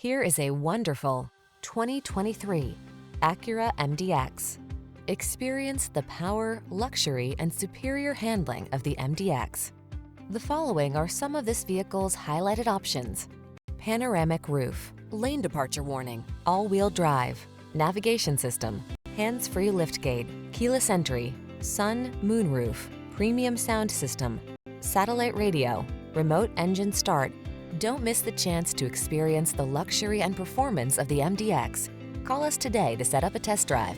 Here is a wonderful 2023 Acura MDX. Experience the power, luxury, and superior handling of the MDX. The following are some of this vehicle's highlighted options: panoramic roof, lane departure warning, all-wheel drive, navigation system, hands-free liftgate, keyless entry, sun, moonroof, premium sound system, satellite radio, remote engine start. Don't miss the chance to experience the luxury and performance of the MDX. Call us today to set up a test drive.